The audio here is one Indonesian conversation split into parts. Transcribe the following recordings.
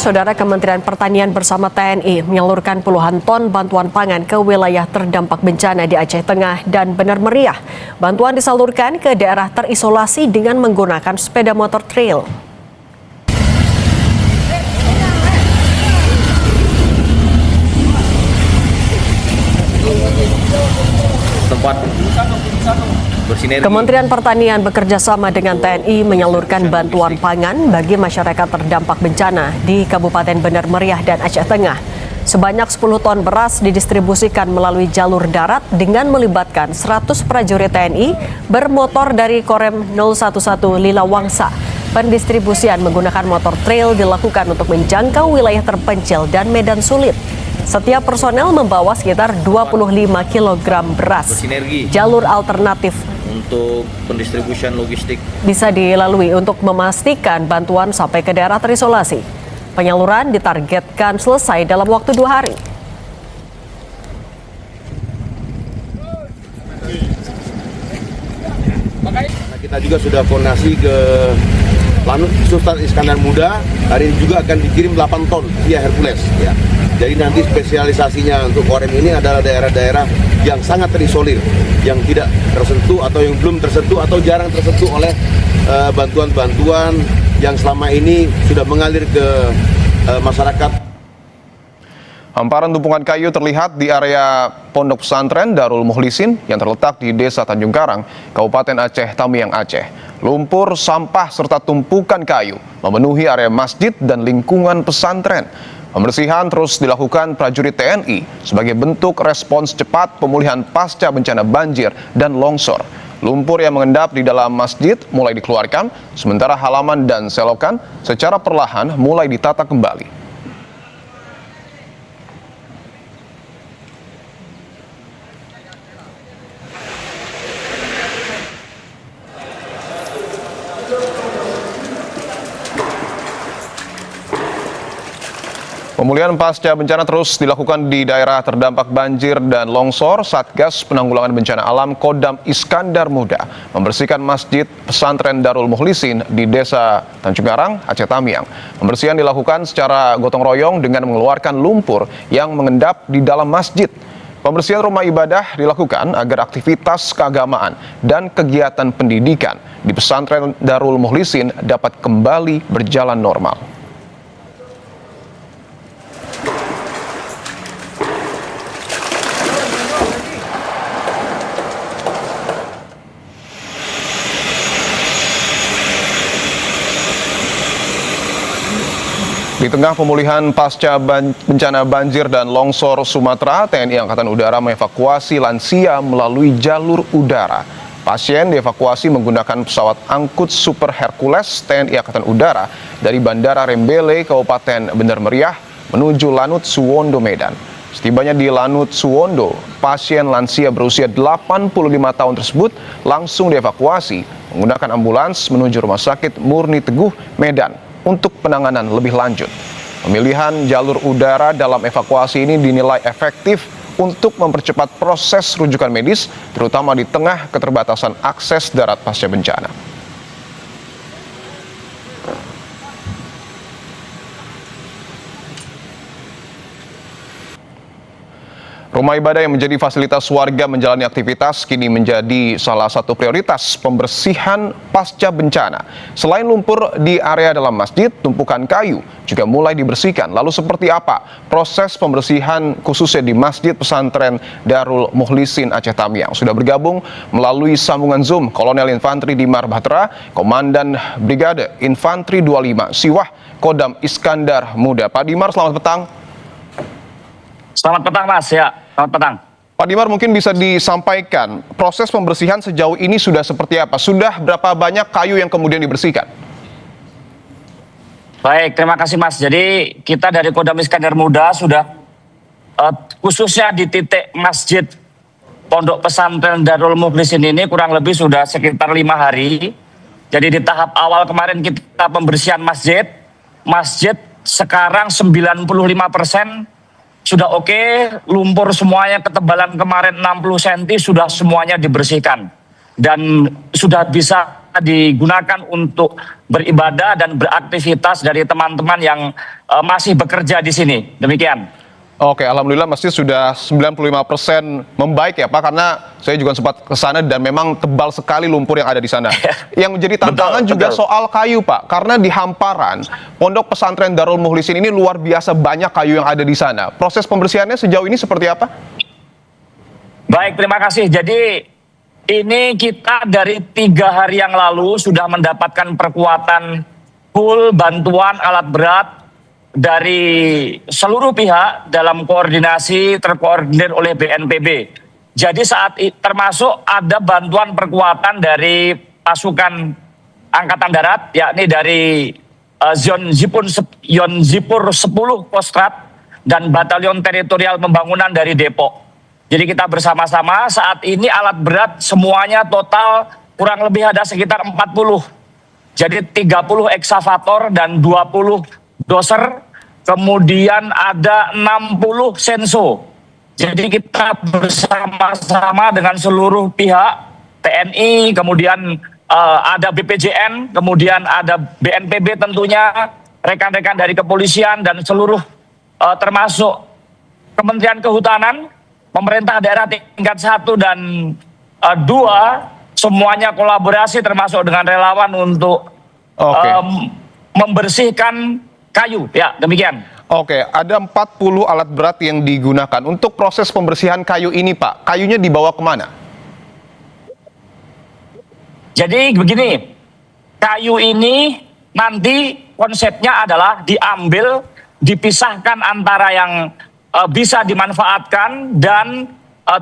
Saudara, Kementerian Pertanian bersama TNI menyalurkan puluhan ton bantuan pangan ke wilayah terdampak bencana di Aceh Tengah dan Bener Meriah. Bantuan disalurkan ke daerah terisolasi dengan menggunakan sepeda motor trail. Kementerian Pertanian bekerja sama dengan TNI menyalurkan bantuan pangan bagi masyarakat terdampak bencana di Kabupaten Bener Meriah dan Aceh Tengah. Sebanyak 10 ton beras didistribusikan melalui jalur darat dengan melibatkan 100 prajurit TNI bermotor dari Korem 011 Lila Wangsa. Pendistribusian menggunakan motor trail dilakukan untuk menjangkau wilayah terpencil dan medan sulit. Setiap personel membawa sekitar 25 kg beras. Jalur alternatif untuk pendistribusian logistik bisa dilalui untuk memastikan bantuan sampai ke daerah terisolasi. Penyaluran ditargetkan selesai dalam waktu 2 hari. Kita juga sudah koordinasi ke Lanut Sultan Iskandar Muda. Hari ini juga akan dikirim 8 ton via Hercules. Ya. Jadi nanti spesialisasinya untuk Korem ini adalah daerah-daerah yang sangat terisolir, yang tidak tersentuh atau yang belum tersentuh atau jarang tersentuh oleh bantuan-bantuan yang selama ini sudah mengalir ke masyarakat. Hamparan tumpukan kayu terlihat di area Pondok Pesantren Darul Mukhlisin yang terletak di Desa Tanjung Karang, Kabupaten Aceh Tamiang, Aceh. Lumpur, sampah, serta tumpukan kayu memenuhi area masjid dan lingkungan pesantren. Pembersihan terus dilakukan prajurit TNI sebagai bentuk respons cepat pemulihan pasca bencana banjir dan longsor. Lumpur yang mengendap di dalam masjid mulai dikeluarkan, sementara halaman dan selokan secara perlahan mulai ditata kembali. Pemulihan pasca bencana terus dilakukan di daerah terdampak banjir dan longsor. Satgas Penanggulangan Bencana Alam Kodam Iskandar Muda membersihkan Masjid Pesantren Darul Mukhlisin di Desa Tanjung Karang, Aceh Tamiang. Pembersihan dilakukan secara gotong royong dengan mengeluarkan lumpur yang mengendap di dalam masjid. Pembersihan rumah ibadah dilakukan agar aktivitas keagamaan dan kegiatan pendidikan di Pesantren Darul Mukhlisin dapat kembali berjalan normal. Di tengah pemulihan pasca bencana banjir dan longsor Sumatera, TNI Angkatan Udara mengevakuasi lansia melalui jalur udara. Pasien dievakuasi menggunakan pesawat angkut Super Hercules TNI Angkatan Udara dari Bandara Rembele, Kabupaten Bener Meriah, menuju Lanut Suwondo, Medan. Setibanya di Lanut Suwondo, pasien lansia berusia 85 tahun tersebut langsung dievakuasi menggunakan ambulans menuju Rumah Sakit Murni Teguh, Medan untuk penanganan lebih lanjut. Pemilihan jalur udara dalam evakuasi ini dinilai efektif untuk mempercepat proses rujukan medis, terutama di tengah keterbatasan akses darat pasca bencana. Rumah ibadah yang menjadi fasilitas warga menjalani aktivitas kini menjadi salah satu prioritas pembersihan pasca bencana. Selain lumpur di area dalam masjid, tumpukan kayu juga mulai dibersihkan. Lalu seperti apa proses pembersihan khususnya di Masjid Pesantren Darul Mukhlisin Aceh Tamiang? Sudah bergabung melalui sambungan Zoom Kolonel Infantri Dimar Batra, Komandan Brigade Infantri 25 Siwah Kodam Iskandar Muda. Pak Dimar, selamat petang. Selamat petang, Mas. Ya, selamat petang. Pak Dimar, mungkin bisa disampaikan proses pembersihan sejauh ini sudah seperti apa? Sudah berapa banyak kayu yang kemudian dibersihkan? Baik, terima kasih, Mas. Jadi kita dari Kodam Iskandar Muda sudah khususnya di titik Masjid Pondok Pesantren Darul Mukhlisin ini kurang lebih sudah sekitar 5 hari. Jadi di tahap awal kemarin kita pembersihan masjid. Masjid sekarang 95% sudah oke, lumpur semuanya ketebalan kemarin 60 cm sudah semuanya dibersihkan. Dan sudah bisa digunakan untuk beribadah dan beraktivitas dari teman-teman yang masih bekerja di sini. Demikian. Oke, alhamdulillah masjid sudah 95% membaik ya Pak, karena saya juga sempat ke sana dan memang tebal sekali lumpur yang ada di sana. Yang menjadi tantangan juga soal kayu Pak, karena di hamparan Pondok Pesantren Darul Mukhlisin ini luar biasa banyak kayu yang ada di sana. Proses pembersihannya sejauh ini seperti apa? Baik, terima kasih. Jadi ini kita dari 3 hari yang lalu sudah mendapatkan perkuatan full bantuan alat berat dari seluruh pihak dalam koordinasi terkoordinir oleh BNPB. Jadi termasuk ada bantuan perkuatan dari pasukan Angkatan Darat, yakni dari Zipur 10 Kostrad dan Batalion Teritorial Pembangunan dari Depok. Jadi kita bersama-sama saat ini alat berat semuanya total kurang lebih ada sekitar 40. Jadi 30 eksavator dan 20 doser. Kemudian ada 60 senso. Jadi kita bersama-sama dengan seluruh pihak, TNI, kemudian ada BPJN, kemudian ada BNPB tentunya, rekan-rekan dari kepolisian dan seluruh termasuk Kementerian Kehutanan, pemerintah daerah tingkat 1 dan 2, semuanya kolaborasi termasuk dengan relawan untuk membersihkan kayu, ya demikian. Oke, ada 40 alat berat yang digunakan. Untuk proses pembersihan kayu ini Pak, kayunya dibawa kemana? Jadi begini, kayu ini nanti konsepnya adalah diambil, dipisahkan antara yang bisa dimanfaatkan dan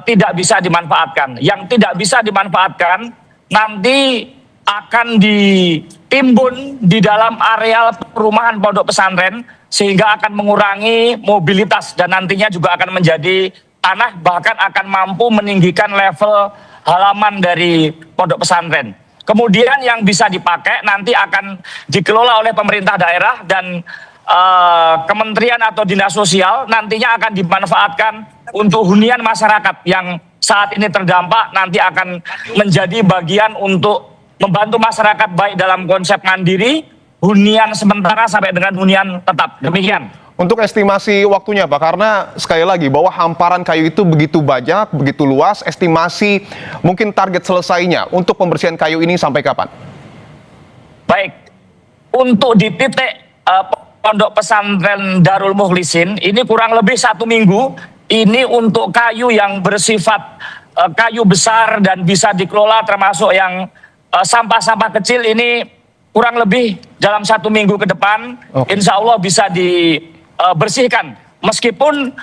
tidak bisa dimanfaatkan. Yang tidak bisa dimanfaatkan nanti akan ditimbun di dalam areal perumahan pondok pesantren sehingga akan mengurangi mobilitas dan nantinya juga akan menjadi tanah, bahkan akan mampu meninggikan level halaman dari pondok pesantren. Kemudian yang bisa dipakai nanti akan dikelola oleh pemerintah daerah dan kementerian atau dinas sosial, nantinya akan dimanfaatkan untuk hunian masyarakat yang saat ini terdampak, nanti akan menjadi bagian untuk membantu masyarakat baik dalam konsep mandiri, hunian sementara sampai dengan hunian tetap. Demikian. Untuk estimasi waktunya Pak, karena sekali lagi bahwa hamparan kayu itu begitu banyak, begitu luas, estimasi mungkin target selesainya untuk pembersihan kayu ini sampai kapan? Baik, untuk di titik Pondok Pesantren Darul Mukhlisin ini kurang lebih 1 minggu. Ini untuk kayu yang bersifat kayu besar dan bisa dikelola, termasuk yang sampah-sampah kecil ini kurang lebih dalam 1 minggu ke depan, insya Allah bisa dibersihkan. Meskipun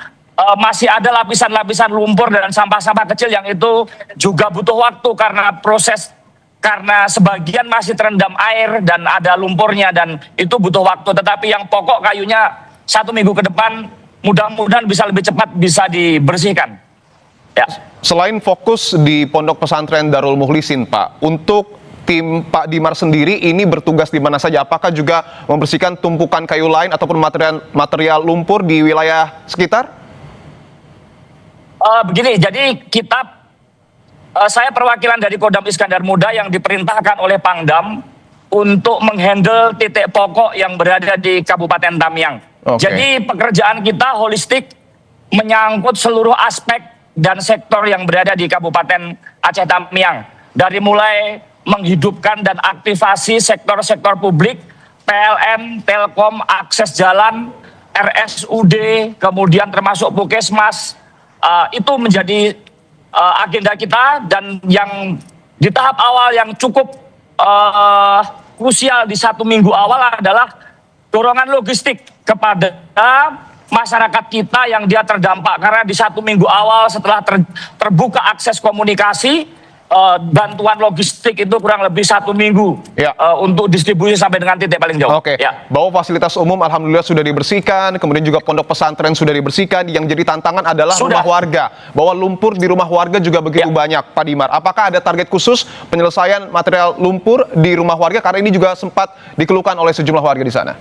masih ada lapisan-lapisan lumpur dan sampah-sampah kecil yang itu juga butuh waktu karena sebagian masih terendam air dan ada lumpurnya dan itu butuh waktu. Tetapi yang pokok kayunya 1 minggu ke depan mudah-mudahan bisa lebih cepat bisa dibersihkan. Ya. Selain fokus di Pondok Pesantren Darul Mukhlisin Pak, untuk tim Pak Dimar sendiri ini bertugas di mana saja? Apakah juga membersihkan tumpukan kayu lain ataupun material lumpur di wilayah sekitar? Begini, jadi saya perwakilan dari Kodam Iskandar Muda yang diperintahkan oleh Pangdam untuk menghandle titik pokok yang berada di Kabupaten Tamiang. Jadi pekerjaan kita holistik menyangkut seluruh aspek dan sektor yang berada di Kabupaten Aceh Tamiang. Dari mulai menghidupkan dan aktivasi sektor-sektor publik, PLN, Telkom, akses jalan, RSUD, kemudian termasuk Puskesmas, itu menjadi agenda kita. Dan yang di tahap awal yang cukup krusial di 1 minggu awal adalah dorongan logistik kepada masyarakat kita yang dia terdampak. Karena di 1 minggu awal setelah terbuka akses komunikasi, bantuan logistik itu kurang lebih 1 minggu untuk distribusi sampai dengan titik paling jauh. Bahwa fasilitas umum alhamdulillah sudah dibersihkan, kemudian juga pondok pesantren sudah dibersihkan. Yang jadi tantangan adalah rumah warga. Bahwa lumpur di rumah warga juga begitu banyak, Pak Dimar. Apakah ada target khusus penyelesaian material lumpur di rumah warga? Karena ini juga sempat dikeluhkan oleh sejumlah warga di sana.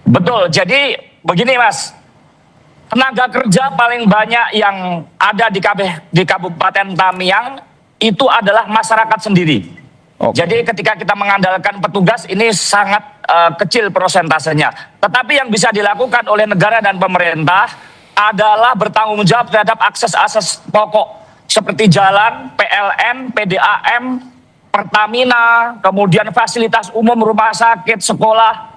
Betul, jadi begini Mas. Tenaga kerja paling banyak yang ada di Kabupaten Tamiang itu adalah masyarakat sendiri. Oke. Jadi ketika kita mengandalkan petugas ini sangat kecil prosentasenya. Tetapi yang bisa dilakukan oleh negara dan pemerintah adalah bertanggung jawab terhadap akses-akses pokok seperti jalan, PLN, PDAM, Pertamina, kemudian fasilitas umum, rumah sakit, sekolah,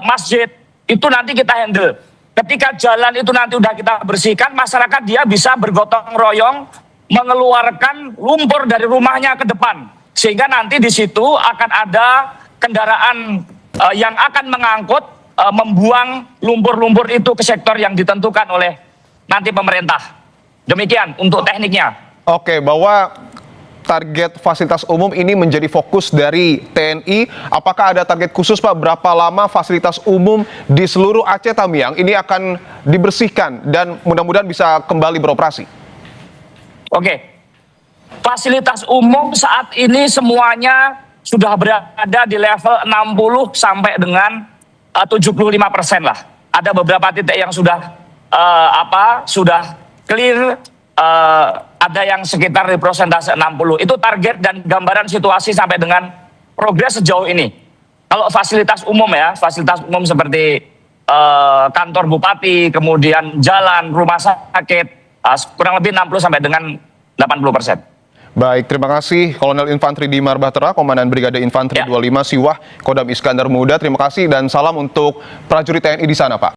masjid, itu nanti kita handle. Ketika jalan itu nanti udah kita bersihkan, masyarakat dia bisa bergotong royong mengeluarkan lumpur dari rumahnya ke depan. Sehingga nanti di situ akan ada kendaraan yang akan mengangkut, membuang lumpur-lumpur itu ke sektor yang ditentukan oleh nanti pemerintah. Demikian untuk tekniknya. Oke, bahwa target fasilitas umum ini menjadi fokus dari TNI. Apakah ada target khusus, Pak, berapa lama fasilitas umum di seluruh Aceh Tamiang ini akan dibersihkan dan mudah-mudahan bisa kembali beroperasi? Oke. Fasilitas umum saat ini semuanya sudah berada di level 60 sampai dengan 75% lah. Ada beberapa titik yang sudah sudah clear, ada yang sekitar di persentase 60. Itu target dan gambaran situasi sampai dengan progres sejauh ini. Kalau fasilitas umum ya, fasilitas umum seperti kantor bupati, kemudian jalan, rumah sakit, kurang lebih 60 sampai dengan 80%. Baik, terima kasih Kolonel Infantri Dimar Bahtera, Komandan Brigade Infantri 25 Siwah, Kodam Iskandar Muda. Terima kasih dan salam untuk prajurit TNI di sana, Pak.